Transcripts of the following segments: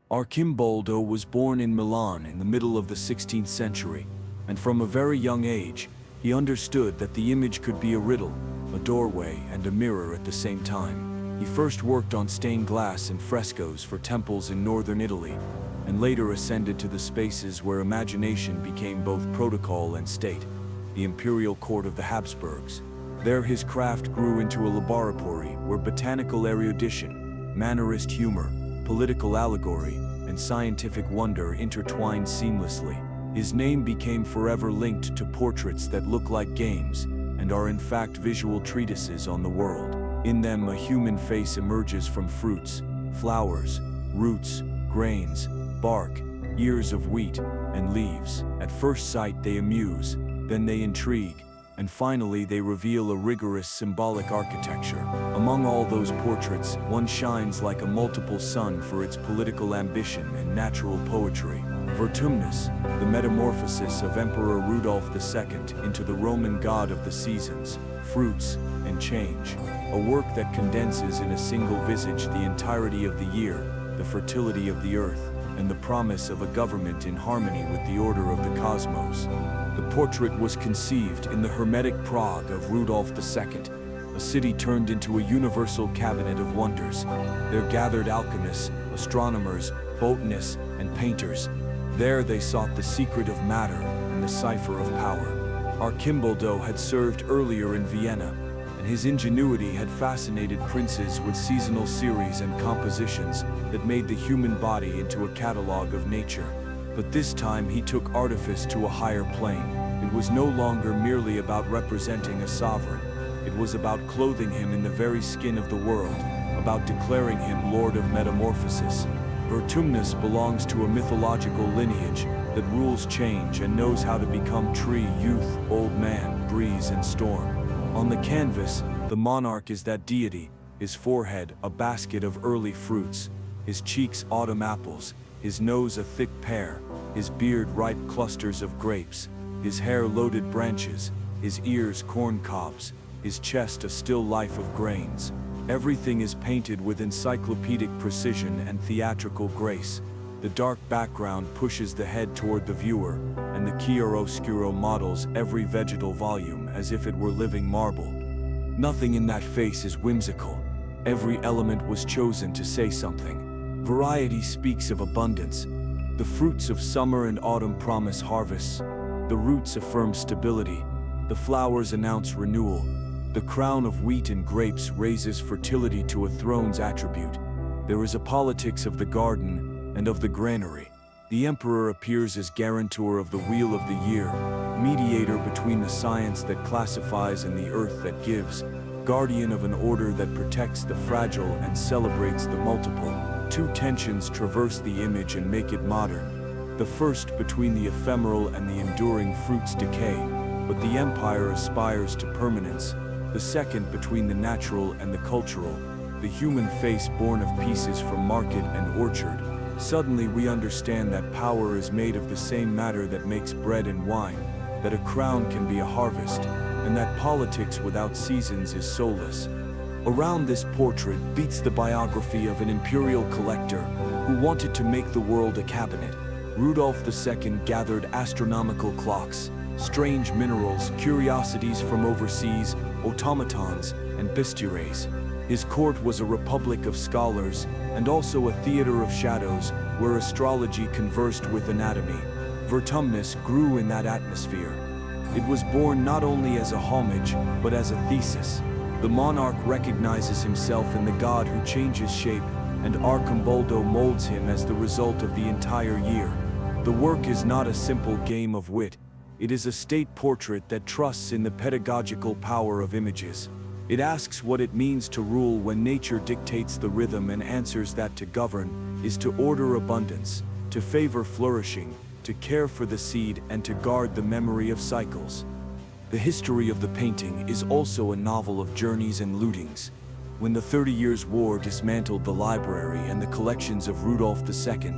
Arcimboldo was born in Milan in the middle of the 16th century, and from a very young age, he understood that the image could be a riddle, a doorway, and a mirror at the same time. He first worked on stained glass and frescoes for temples in northern Italy, and later ascended to the spaces where imagination became both protocol and state, the imperial court of the Habsburgs. There his craft grew into a laboratory where botanical erudition, mannerist humor, political allegory, and scientific wonder intertwined seamlessly. His name became forever linked to portraits that look like games and are in fact visual treatises on the world. In them, a human face emerges from fruits, flowers, roots, grains, bark, ears of wheat, and leaves. At first sight they amuse, then they intrigue, and finally they reveal a rigorous symbolic architecture. Among all those portraits, one shines like a multiple sun for its political ambition and natural poetry. Vertumnus, the metamorphosis of Emperor Rudolph II into the Roman god of the seasons, fruits, and change. A work that condenses in a single visage the entirety of the year, the fertility of the earth, and the promise of a government in harmony with the order of the cosmos. The portrait was conceived in the Hermetic Prague of Rudolph II, a city turned into a universal cabinet of wonders. There gathered alchemists, astronomers, botanists, and painters. There they sought the secret of matter and the cipher of power. Arcimboldo had served earlier in Vienna, and his ingenuity had fascinated princes with seasonal series and compositions that made the human body into a catalogue of nature. But this time he took artifice to a higher plane. It was no longer merely about representing a sovereign. It was about clothing him in the very skin of the world, about declaring him Lord of Metamorphosis. Vertumnus belongs to a mythological lineage that rules change and knows how to become tree, youth, old man, breeze, and storm. On the canvas, the monarch is that deity, his forehead a basket of early fruits, his cheeks autumn apples, his nose a thick pear, his beard ripe clusters of grapes, his hair loaded branches, his ears corn cobs, his chest a still life of grains. Everything is painted with encyclopedic precision and theatrical grace. The dark background pushes the head toward the viewer, and the chiaroscuro models every vegetal volume as if it were living marble. Nothing in that face is whimsical. Every element was chosen to say something. Variety speaks of abundance. The fruits of summer and autumn promise harvests. The roots affirm stability. The flowers announce renewal. The crown of wheat and grapes raises fertility to a throne's attribute. There is a politics of the garden and of the granary. The emperor appears as guarantor of the wheel of the year, mediator between the science that classifies and the earth that gives, guardian of an order that protects the fragile and celebrates the multiple. Two tensions traverse the image and make it modern. The first between the ephemeral and the enduring fruits decay, but the empire aspires to permanence. The second between the natural and the cultural, the human face born of pieces from market and orchard. Suddenly we understand that power is made of the same matter that makes bread and wine, that a crown can be a harvest, and that politics without seasons is soulless. Around this portrait beats the biography of an imperial collector who wanted to make the world a cabinet. Rudolph II gathered astronomical clocks, strange minerals, curiosities from overseas, automatons, and bistures. His court was a republic of scholars and also a theater of shadows where astrology conversed with anatomy. Vertumnus grew in that atmosphere. It was born not only as a homage, but as a thesis. The monarch recognizes himself in the god who changes shape, and Arcimboldo molds him as the result of the entire year. The work is not a simple game of wit. It is a state portrait that trusts in the pedagogical power of images. It asks what it means to rule when nature dictates the rhythm and answers that to govern is to order abundance, to favor flourishing, to care for the seed, and to guard the memory of cycles. The history of the painting is also a novel of journeys and lootings. When the 30 Years' War dismantled the library and the collections of Rudolph II,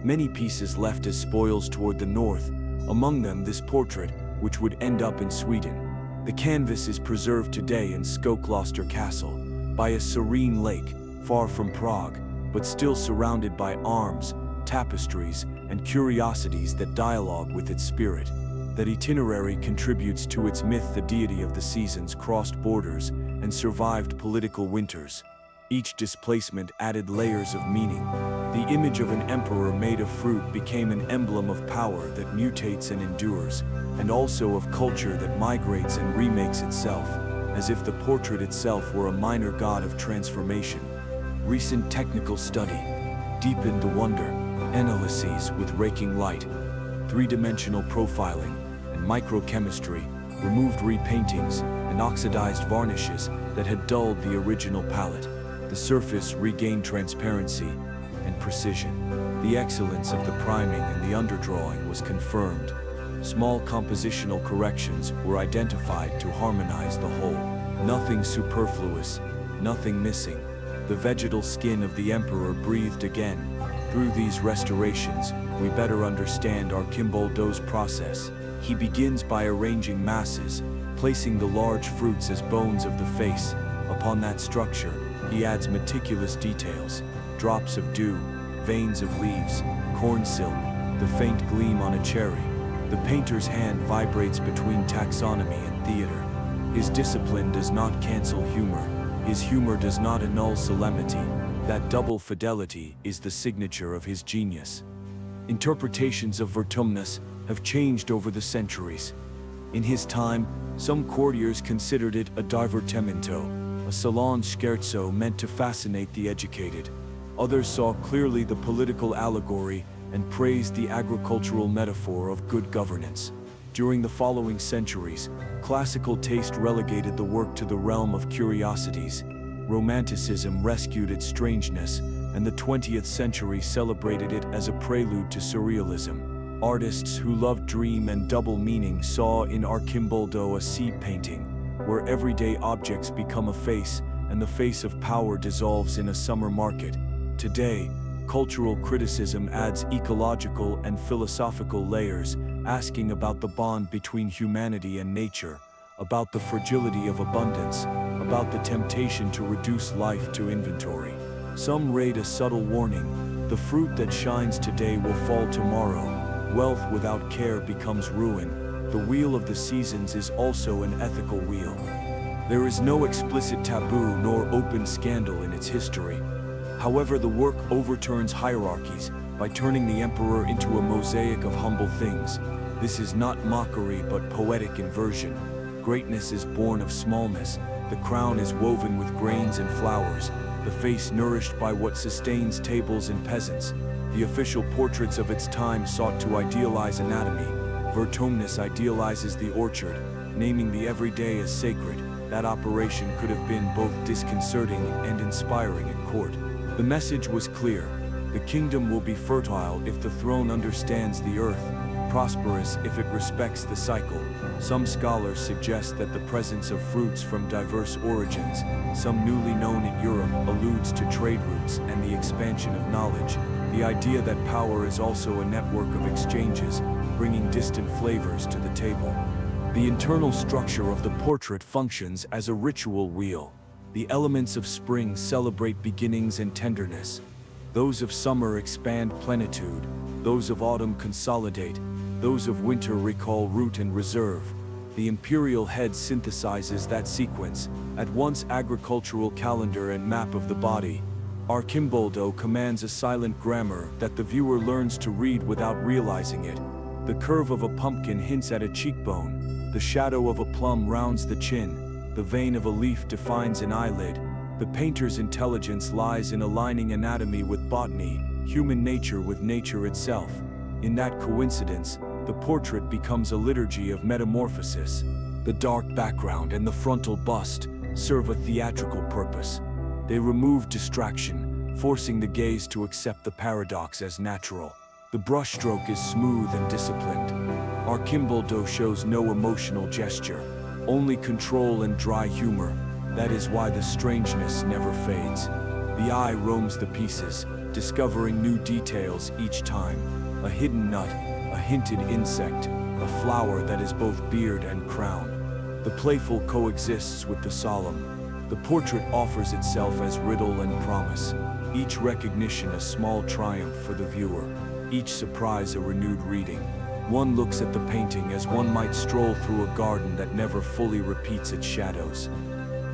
many pieces left as spoils toward the north, among them this portrait, which would end up in Sweden. The canvas is preserved today in Skokloster Castle, by a serene lake, far from Prague, but still surrounded by arms, tapestries, and curiosities that dialogue with its spirit. That itinerary contributes to its myth. The deity of the seasons crossed borders and survived political winters. Each displacement added layers of meaning. The image of an emperor made of fruit became an emblem of power that mutates and endures, and also of culture that migrates and remakes itself, as if the portrait itself were a minor god of transformation. Recent technical study deepened the wonder. Analyses with raking light, three-dimensional profiling, and microchemistry removed repaintings and oxidized varnishes that had dulled the original palette. The surface regained transparency and precision. The excellence of the priming and the underdrawing was confirmed. Small compositional corrections were identified to harmonize the whole. Nothing superfluous, nothing missing. The vegetal skin of the emperor breathed again. Through these restorations, we better understand Arcimboldo's process. He begins by arranging masses, placing the large fruits as bones of the face. Upon that structure, he adds meticulous details, drops of dew, veins of leaves, corn silk, the faint gleam on a cherry. The painter's hand vibrates between taxonomy and theater. His discipline does not cancel humor. His humor does not annul solemnity. That double fidelity is the signature of his genius. Interpretations of Vertumnus have changed over the centuries. In his time, some courtiers considered it a divertimento, a salon scherzo meant to fascinate the educated. Others saw clearly the political allegory and praised the agricultural metaphor of good governance. During the following centuries, classical taste relegated the work to the realm of curiosities. Romanticism rescued its strangeness, and the 20th century celebrated it as a prelude to surrealism. Artists who loved dream and double meaning saw in Arcimboldo a seed painting, where everyday objects become a face, and the face of power dissolves in a summer market. Today, cultural criticism adds ecological and philosophical layers, asking about the bond between humanity and nature, about the fragility of abundance, about the temptation to reduce life to inventory. Some rate a subtle warning: the fruit that shines today will fall tomorrow. Wealth without care becomes ruin. The wheel of the seasons is also an ethical wheel. There is no explicit taboo nor open scandal in its history. However, the work overturns hierarchies by turning the emperor into a mosaic of humble things. This is not mockery but poetic inversion. Greatness is born of smallness. The crown is woven with grains and flowers, the face nourished by what sustains tables and peasants. The official portraits of its time sought to idealize anatomy. Vertumnus idealizes the orchard, naming the everyday as sacred. That operation could have been both disconcerting and inspiring at court. The message was clear: the kingdom will be fertile if the throne understands the earth, prosperous if it respects the cycle. Some scholars suggest that the presence of fruits from diverse origins, some newly known in Europe, alludes to trade routes and the expansion of knowledge. The idea that power is also a network of exchanges, bringing distant flavors to the table. The internal structure of the portrait functions as a ritual wheel. The elements of spring celebrate beginnings and tenderness. Those of summer expand plenitude. Those of autumn consolidate. Those of winter recall root and reserve. The imperial head synthesizes that sequence, at once agricultural calendar and map of the body. Arcimboldo commands a silent grammar that the viewer learns to read without realizing it. The curve of a pumpkin hints at a cheekbone. The shadow of a plum rounds the chin. The vein of a leaf defines an eyelid. The painter's intelligence lies in aligning anatomy with botany, human nature with nature itself. In that coincidence, the portrait becomes a liturgy of metamorphosis. The dark background and the frontal bust serve a theatrical purpose. They remove distraction, forcing the gaze to accept the paradox as natural. The brushstroke is smooth and disciplined. Arcimboldo shows no emotional gesture, only control and dry humor. That is why the strangeness never fades. The eye roams the pieces, discovering new details each time. A hidden nut, a hinted insect, a flower that is both beard and crown. The playful coexists with the solemn. The portrait offers itself as riddle and promise. each recognition a small triumph for the viewer, each surprise a renewed reading. One looks at the painting as one might stroll through a garden that never fully repeats its shadows.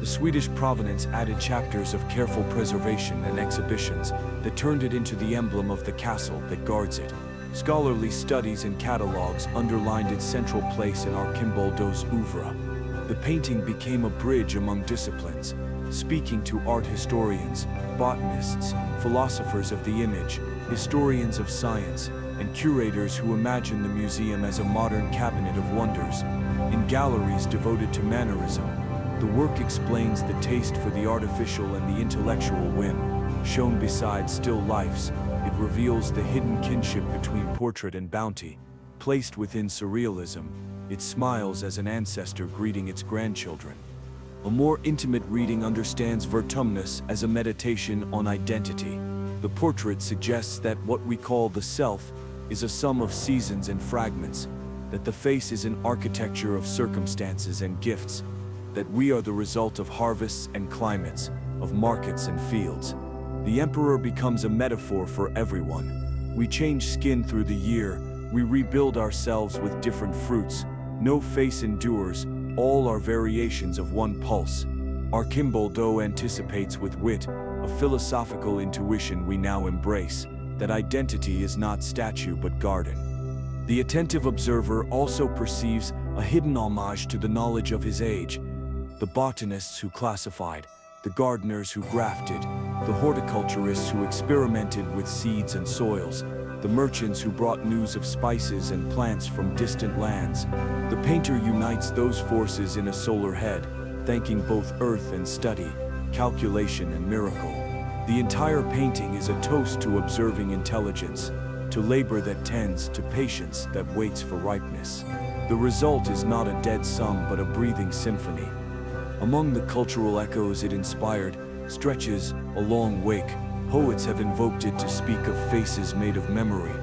The Swedish provenance added chapters of careful preservation and exhibitions that turned it into the emblem of the castle that guards it. Scholarly studies and catalogues underlined its central place in Archimboldo's oeuvre. The painting became a bridge among disciplines, speaking to art historians, botanists, philosophers of the image, historians of science, and curators who imagine the museum as a modern cabinet of wonders. In galleries devoted to mannerism, the work explains the taste for the artificial and the intellectual whim. Shown beside still lifes, it reveals the hidden kinship between portrait and bounty. Placed within surrealism, it smiles as an ancestor greeting its grandchildren. A more intimate reading understands Vertumnus as a meditation on identity. The portrait suggests that what we call the self is a sum of seasons and fragments, that the face is an architecture of circumstances and gifts, that we are the result of harvests and climates, of markets and fields. The emperor becomes a metaphor for everyone. We change skin through the year, we rebuild ourselves with different fruits. No face endures, all are variations of one pulse. Archimboldo anticipates with wit a philosophical intuition we now embrace, that identity is not statue but garden. The attentive observer also perceives a hidden homage to the knowledge of his age. The botanists who classified, the gardeners who grafted, the horticulturists who experimented with seeds and soils, the merchants who brought news of spices and plants from distant lands. The painter unites those forces in a solar head, thanking both earth and study, calculation and miracle. The entire painting is a toast to observing intelligence, to labor that tends, to patience that waits for ripeness. The result is not a dead sum but a breathing symphony. Among the cultural echoes it inspired stretches a long wake. Poets have invoked it to speak of faces made of memory.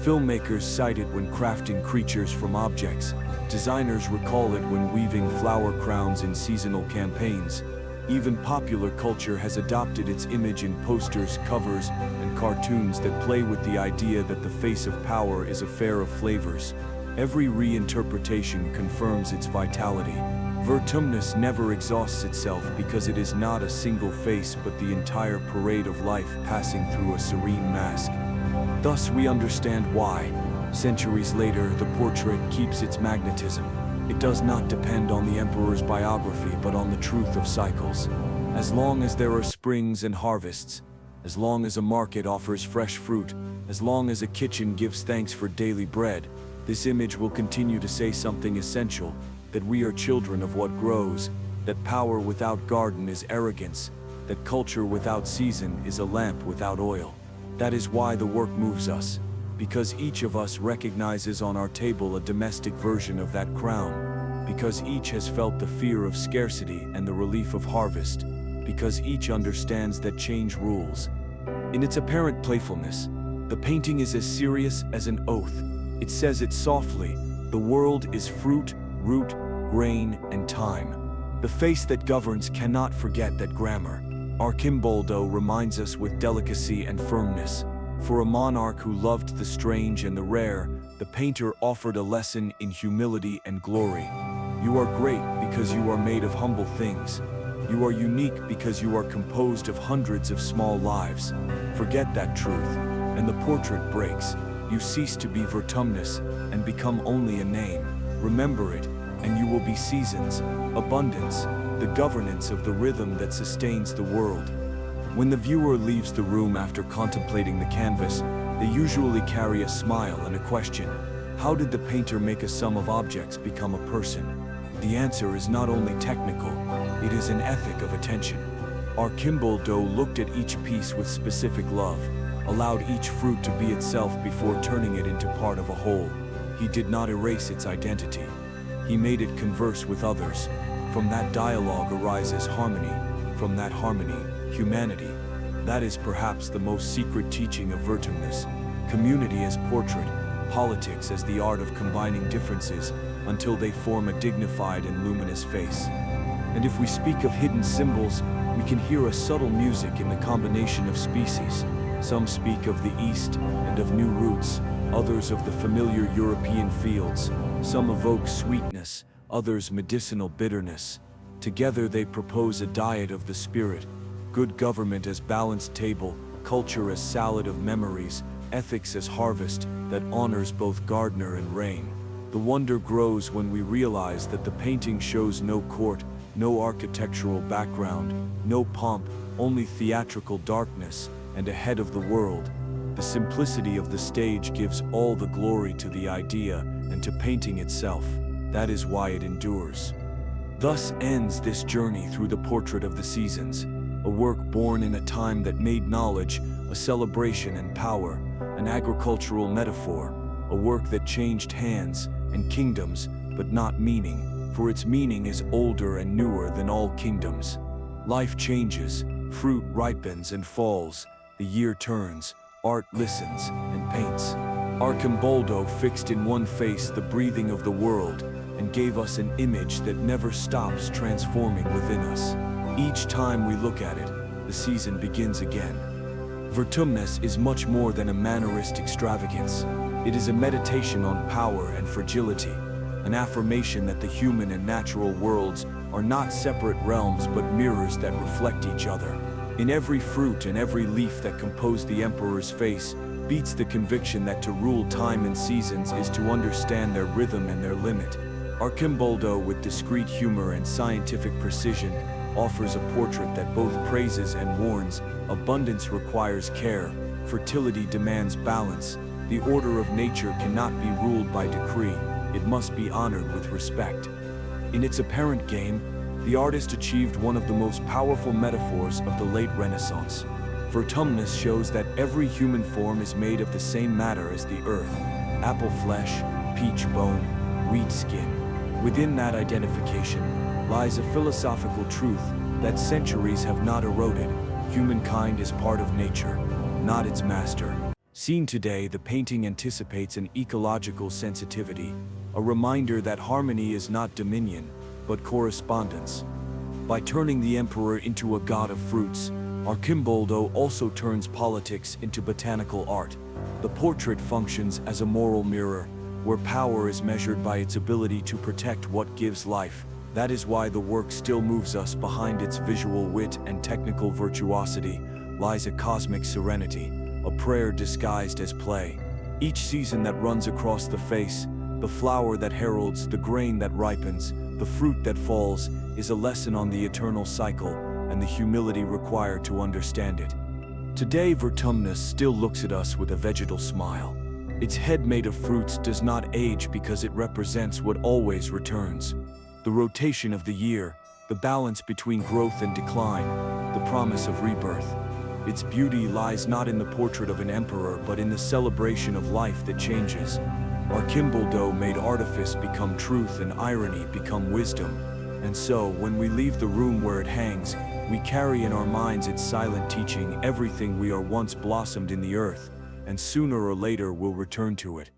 Filmmakers cite it when crafting creatures from objects. Designers recall it when weaving flower crowns in seasonal campaigns. Even popular culture has adopted its image in posters, covers, and cartoons that play with the idea that the face of power is a fair of flavors. Every reinterpretation confirms its vitality. Vertumnus never exhausts itself because it is not a single face but the entire parade of life passing through a serene mask. Thus we understand why, centuries later, the portrait keeps its magnetism. It does not depend on the emperor's biography but on the truth of cycles. As long as there are springs and harvests, as long as a market offers fresh fruit, as long as a kitchen gives thanks for daily bread, this image will continue to say something essential, that we are children of what grows, that power without garden is arrogance, that culture without season is a lamp without oil. That is why the work moves us, because each of us recognizes on our table a domestic version of that crown, because each has felt the fear of scarcity and the relief of harvest, because each understands that change rules. In its apparent playfulness, the painting is as serious as an oath. It says it softly, the world is fruit, root, grain, and time. The face that governs cannot forget that grammar. Archimboldo reminds us with delicacy and firmness. For a monarch who loved the strange and the rare, the painter offered a lesson in humility and glory. You are great because you are made of humble things. You are unique because you are composed of hundreds of small lives. Forget that truth, and the portrait breaks. You cease to be Vertumnus and become only a name. Remember it, and you will be seasons, abundance, the governance of the rhythm that sustains the world. When the viewer leaves the room after contemplating the canvas, they usually carry a smile and a question. How did the painter make a sum of objects become a person? The answer is not only technical, it is an ethic of attention. Archimboldo looked at each piece with specific love, allowed each fruit to be itself before turning it into part of a whole. He did not erase its identity. He made it converse with others. From that dialogue arises harmony. From that harmony, humanity. That is perhaps the most secret teaching of Vertumnus. Community as portrait, politics as the art of combining differences until they form a dignified and luminous face. And if we speak of hidden symbols, we can hear a subtle music in the combination of species. Some speak of the East and of new roots, others of the familiar European fields. Some evoke sweetness, others medicinal bitterness. Together they propose a diet of the spirit, good government as balanced table, culture as salad of memories, ethics as harvest that honors both gardener and rain. The wonder grows when we realize that the painting shows no court, no architectural background, no pomp, only theatrical darkness, and ahead of the world. The simplicity of the stage gives all the glory to the idea and to painting itself. That is why it endures. Thus ends this journey through the portrait of the seasons, a work born in a time that made knowledge a celebration and power, an agricultural metaphor, a work that changed hands and kingdoms, but not meaning, for its meaning is older and newer than all kingdoms. Life changes, fruit ripens and falls, the year turns, art listens and paints. Arcimboldo fixed in one face the breathing of the world and gave us an image that never stops transforming within us. Each time we look at it, the season begins again. Vertumnus is much more than a mannerist extravagance. It is a meditation on power and fragility, an affirmation that the human and natural worlds are not separate realms but mirrors that reflect each other. In every fruit and every leaf that compose the emperor's face beats the conviction that to rule time and seasons is to understand their rhythm and their limit. Arcimboldo, with discreet humor and scientific precision, offers a portrait that both praises and warns. Abundance requires care, fertility demands balance. The order of nature cannot be ruled by decree, it must be honored with respect. In its apparent game, the artist achieved one of the most powerful metaphors of the late Renaissance. Vertumnus shows that every human form is made of the same matter as the earth: apple flesh, peach bone, wheat skin. Within that identification lies a philosophical truth that centuries have not eroded. Humankind is part of nature, not its master. Seen today, the painting anticipates an ecological sensitivity, a reminder that harmony is not dominion, but correspondence. By turning the emperor into a god of fruits, Arcimboldo also turns politics into botanical art. The portrait functions as a moral mirror, where power is measured by its ability to protect what gives life. That is why the work still moves us. Behind its visual wit and technical virtuosity lies a cosmic serenity, a prayer disguised as play. Each season that runs across the face, the flower that heralds, the grain that ripens, the fruit that falls, is a lesson on the eternal cycle and the humility required to understand it. Today, Vertumnus still looks at us with a vegetal smile. Its head made of fruits does not age because it represents what always returns. The rotation of the year, the balance between growth and decline, the promise of rebirth. Its beauty lies not in the portrait of an emperor but in the celebration of life that changes. Arcimboldo made artifice become truth and irony become wisdom. And so, when we leave the room where it hangs, we carry in our minds its silent teaching. Everything we are once blossomed in the earth, and sooner or later will return to it.